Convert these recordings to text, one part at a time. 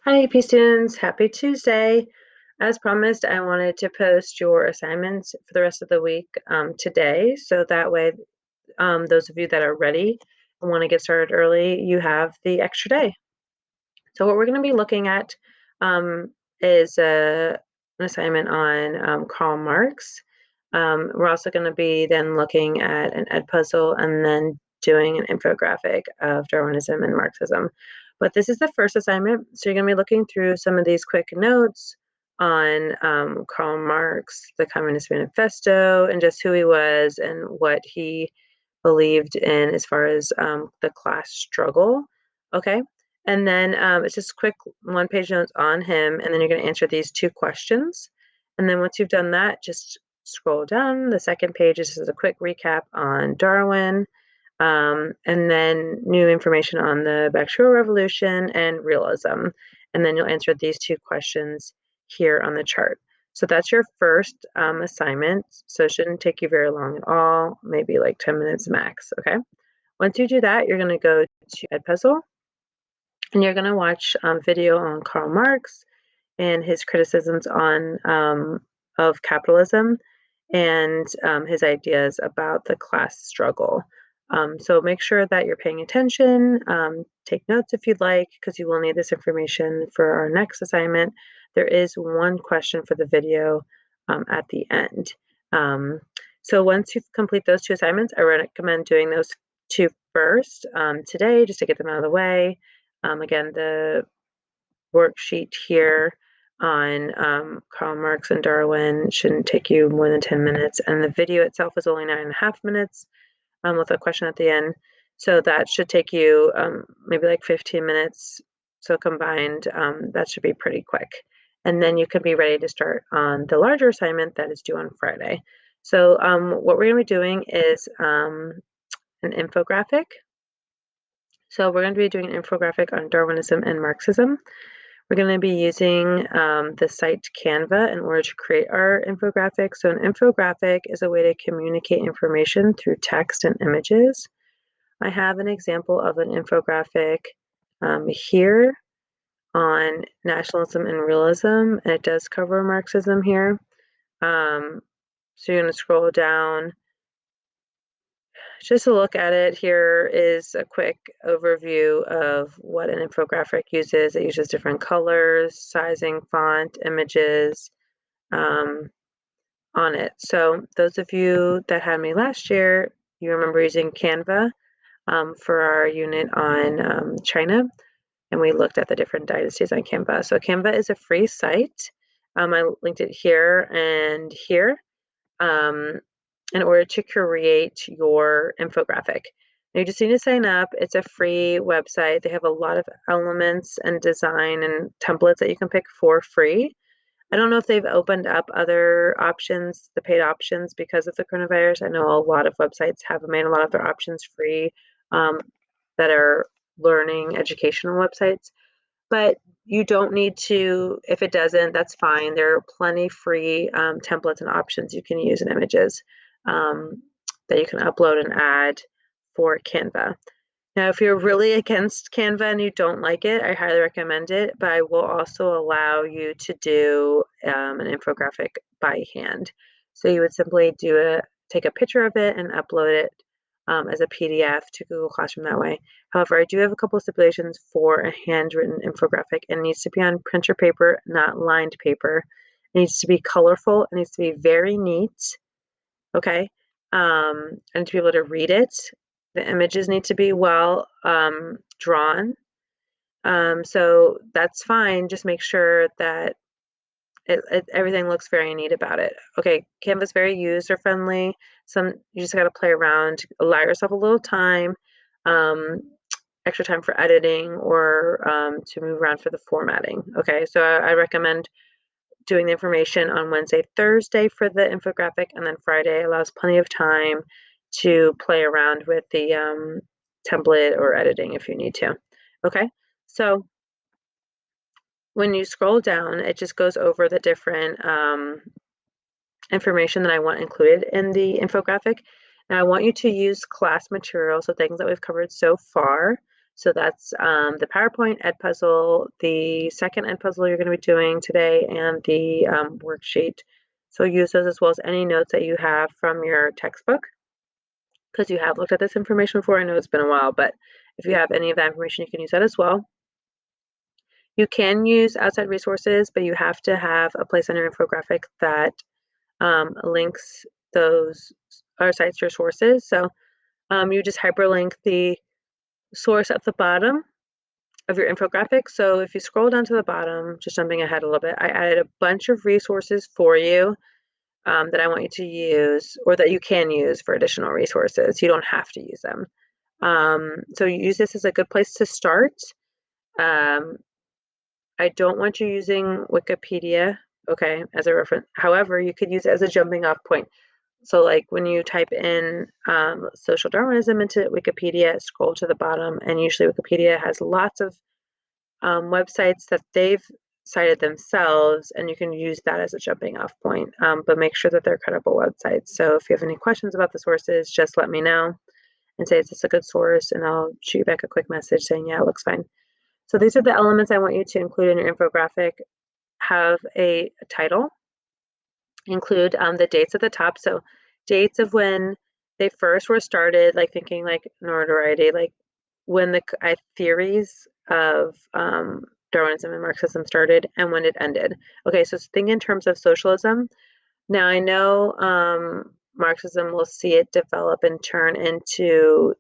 Hi, AP students. Happy Tuesday. As promised, I wanted to post your assignments for the rest of the week today. So that way, those of you that are ready and want to get started early, you have the extra day. So what we're going to be looking at is an assignment on Karl Marx. We're also going to be then looking at an ed puzzle and then doing an infographic of Darwinism and Marxism. But this is the first assignment, so you're going to be looking through some of these quick notes on Karl Marx, the Communist Manifesto, and just who he was and what he believed in as far as the class struggle. Okay. And then it's just quick one-page notes on him, and then you're going to answer these two questions. And then once you've done that, just scroll down. The second page is just a quick recap on Darwin, and then new information on the Bacterial Revolution and realism. And then you'll answer these two questions here on the chart. So that's your first assignment. So it shouldn't take you very long at all, maybe like 10 minutes max, okay? Once you do that, you're going to go to Edpuzzle, and you're going to watch video on Karl Marx and his criticisms on of capitalism and his ideas about the class struggle. So make sure that you're paying attention. Take notes if you'd like, because you will need this information for our next assignment. There is one question for the video at the end. So once you complete those two assignments, I recommend doing those two first today, just to get them out of the way. Again, the worksheet here on Karl Marx and Darwin shouldn't take you more than 10 minutes, and the video itself is only 9.5 minutes with a question at the end. So that should take you maybe like 15 minutes. So combined, that should be pretty quick. And then you can be ready to start on the larger assignment that is due on Friday. So what we're going to be doing is an infographic. So we're going to be doing an infographic on Darwinism and Marxism. We're going to be using the site Canva in order to create our infographic. So an infographic is a way to communicate information through text and images. I have an example of an infographic here on nationalism and realism, and it does cover Marxism here. So you're going to scroll down. Just to look at it, here is a quick overview of what an infographic uses. It uses different colors, sizing, font, images on it. So those of you that had me last year, you remember using Canva for our unit on China, and we looked at the different dynasties on Canva. So Canva is a free site. I linked it here and here. In order to create your infographic. Now you just need to sign up. It's a free website. They have a lot of elements and design and templates that you can pick for free. I don't know if they've opened up other options, the paid options, because of the coronavirus. I know a lot of websites have made a lot of their options free that are learning educational websites. But you don't need to, if it doesn't, that's fine. There are plenty free templates and options you can use in images that you can upload and add for Canva. Now, if you're really against Canva and you don't like it, I highly recommend it, but I will also allow you to do an infographic by hand. So you would simply take a picture of it and upload it as a PDF to Google Classroom that way. However, I do have a couple of stipulations for a handwritten infographic. It needs to be on printer paper, not lined paper. It needs to be colorful. It needs to be very neat. Okay. And to be able to read it. The images need to be well drawn. So that's fine. Just make sure that everything looks very neat about it. Okay, Canva's very user friendly. You just got to play around, allow yourself a little time, um, extra time for editing or to move around for the formatting. Okay, so I recommend doing the information on Wednesday, Thursday for the infographic, and then Friday allows plenty of time to play around with the template or editing if you need to. Okay, so when you scroll down, it just goes over the different information that I want included in the infographic. Now I want you to use class material, so things that we've covered so far. So that's the PowerPoint Ed puzzle, the second Ed puzzle you're going to be doing today, and the worksheet. So use those as well as any notes that you have from your textbook, because you have looked at this information before. I know it's been a while, but if you have any of that information, you can use that as well. You can use outside resources, but you have to have a place on your infographic that links those or cites your sources. So you just hyperlink the source at the bottom of your infographic. So if you scroll down to the bottom, just jumping ahead a little bit, I added a bunch of resources for you that I want you to use, or that you can use for additional resources. You don't have to use them. So you use this as a good place to start. Um, I don't want you using Wikipedia, okay, as a reference. However, you could use it as a jumping off point. So like when you type in social Darwinism into Wikipedia, scroll to the bottom, and usually Wikipedia has lots of websites that they've cited themselves, and you can use that as a jumping off point, but make sure that they're credible websites. So if you have any questions about the sources, just let me know and say, is this a good source? And I'll shoot you back a quick message saying, yeah, it looks fine. So these are the elements I want you to include in your infographic. Have a title, include the dates at the top. So dates of when they first were started, like thinking like notoriety, like when the theories of Darwinism and Marxism started and when it ended. Okay, so think in terms of socialism. Now I know Marxism will see it develop and turn into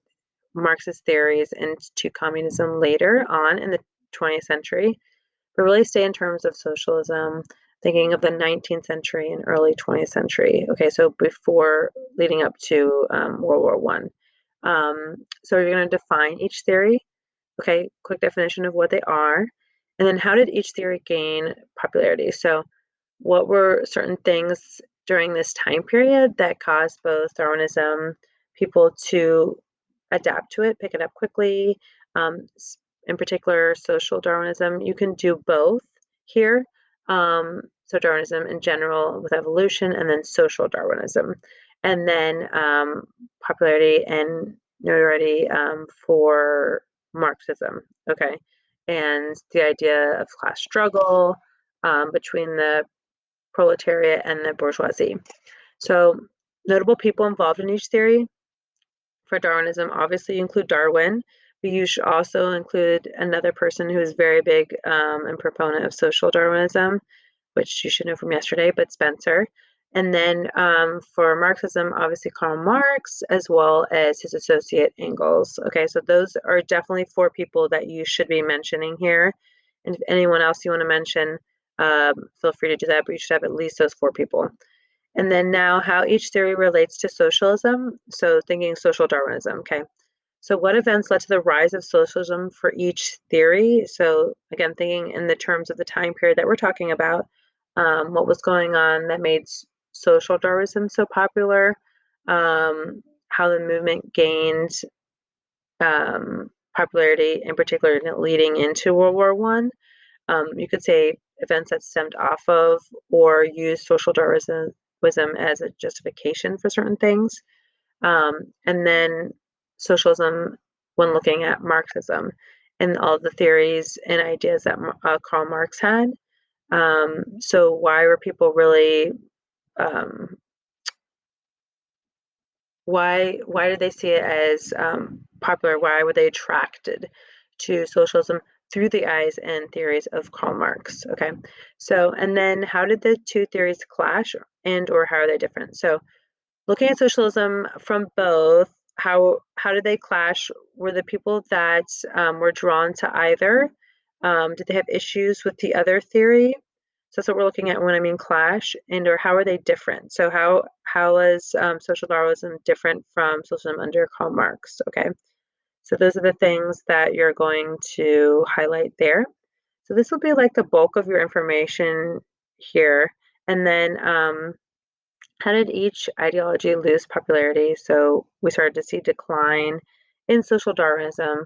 Marxist theories into communism later on in the 20th century, but really stay in terms of socialism, thinking of the 19th century and early 20th century. Okay, so before leading up to World War One. So you're going to define each theory. Okay, quick definition of what they are, and then how did each theory gain popularity? So what were certain things during this time period that caused both Darwinism people to adapt to it, pick it up quickly? In particular, social Darwinism. You can do both here. So Darwinism in general with evolution, and then social Darwinism, and then popularity and notoriety for Marxism. Okay, and the idea of class struggle between the proletariat and the bourgeoisie. So notable people involved in each theory for Darwinism obviously include Darwin, but you should also include another person who is very big and proponent of social Darwinism, which you should know from yesterday, but Spencer. And then for Marxism, obviously Karl Marx, as well as his associate Engels. Okay, so those are definitely four people that you should be mentioning here. And if anyone else you want to mention, feel free to do that, but you should have at least those four people. And then now how each theory relates to socialism. So thinking social Darwinism, okay. So what events led to the rise of socialism for each theory? So again, thinking in the terms of the time period that we're talking about, what was going on that made social Darwinism so popular, how the movement gained popularity, in particular leading into World War One. You could say events that stemmed off of or used social Darwinism as a justification for certain things. And then socialism when looking at Marxism and all the theories and ideas that Karl Marx had. So why were people really um, why did they see it as popular? Why were they attracted to socialism through the eyes and theories of Karl Marx? Okay, so and then how did the two theories clash, and or how are they different? So looking at socialism from both, how did they clash? Were the people that were drawn to either? Did they have issues with the other theory? So that's what we're looking at when I mean clash, and or how are they different? So how was social Darwinism different from socialism under Karl Marx? Okay, so those are the things that you're going to highlight there. So this will be like the bulk of your information here, and then how did each ideology lose popularity? So we started to see decline in social Darwinism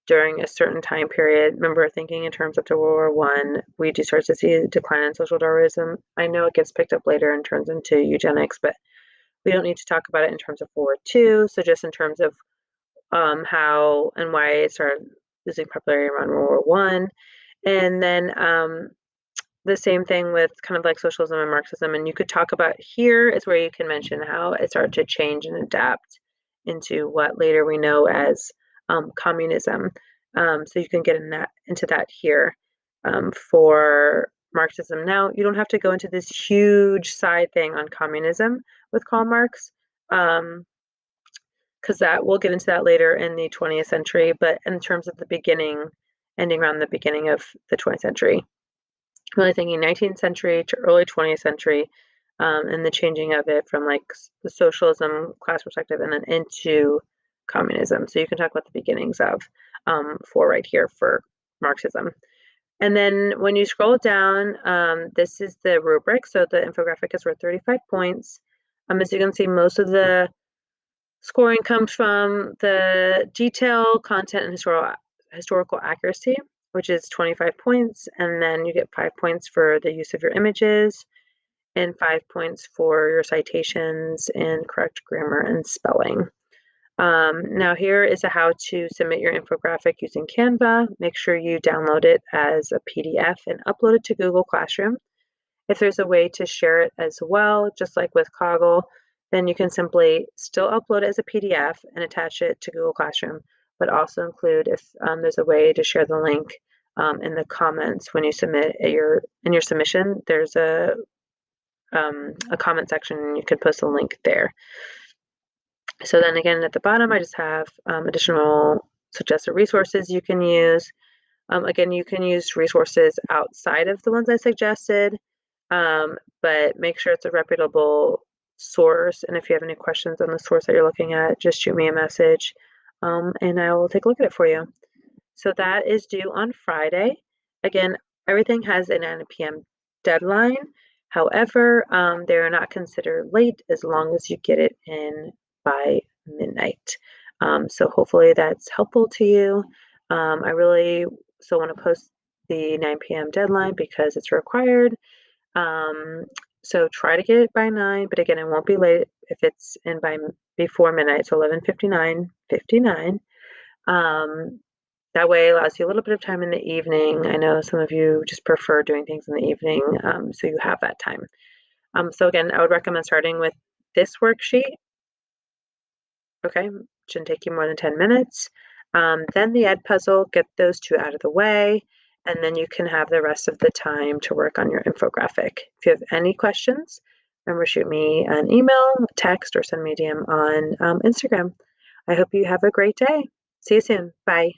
during a certain time period. Remember, thinking in terms up to World War One, we do start to see a decline in social Darwinism. I know it gets picked up later and turns into eugenics, but we don't need to talk about it in terms of World War II. So just in terms of how and why it started losing popularity around World War One, and then the same thing with kind of like socialism and Marxism. And you could talk about here is where you can mention how it started to change and adapt into what later we know as communism. So you can get into that here for Marxism. Now, you don't have to go into this huge side thing on communism with Karl Marx, because that we'll get into that later in the 20th century. But in terms of the beginning, ending around the beginning of the 20th century, really thinking 19th century to early 20th century, and the changing of it from like the socialism class perspective and then into communism. So you can talk about the beginnings of for right here for Marxism. And then when you scroll down, this is the rubric. So the infographic is worth 35 points. As you can see, most of the scoring comes from the detail, content, and historical accuracy, which is 25 points. And then you get 5 points for the use of your images and 5 points for your citations and correct grammar and spelling. Now here is a how to submit your infographic using Canva. Make sure you download it as a PDF and upload it to Google Classroom. If there's a way to share it as well, just like with Kaggle, then you can simply still upload it as a PDF and attach it to Google Classroom, but also include if there's a way to share the link in the comments when you submit in your submission. There's a comment section and you can post a link there. So then again, at the bottom, I just have additional suggested resources you can use. Again, you can use resources outside of the ones I suggested, but make sure it's a reputable source. And if you have any questions on the source that you're looking at, just shoot me a message and I will take a look at it for you. So that is due on Friday. Again, everything has a 9 p.m. deadline. However, they're not considered late as long as you get it in by midnight. So hopefully that's helpful to you. I really still want to post the 9 p.m. deadline because it's required. So try to get it by 9, but again, it won't be late if it's in by before midnight, so 11:59. That way allows you a little bit of time in the evening. I know some of you just prefer doing things in the evening, so you have that time. So again, I would recommend starting with this worksheet. Okay, shouldn't take you more than 10 minutes. Then the ed puzzle, get those two out of the way, and then you can have the rest of the time to work on your infographic. If you have any questions, remember shoot me an email, text, or send me a DM on Instagram. I hope you have a great day. See you soon. Bye.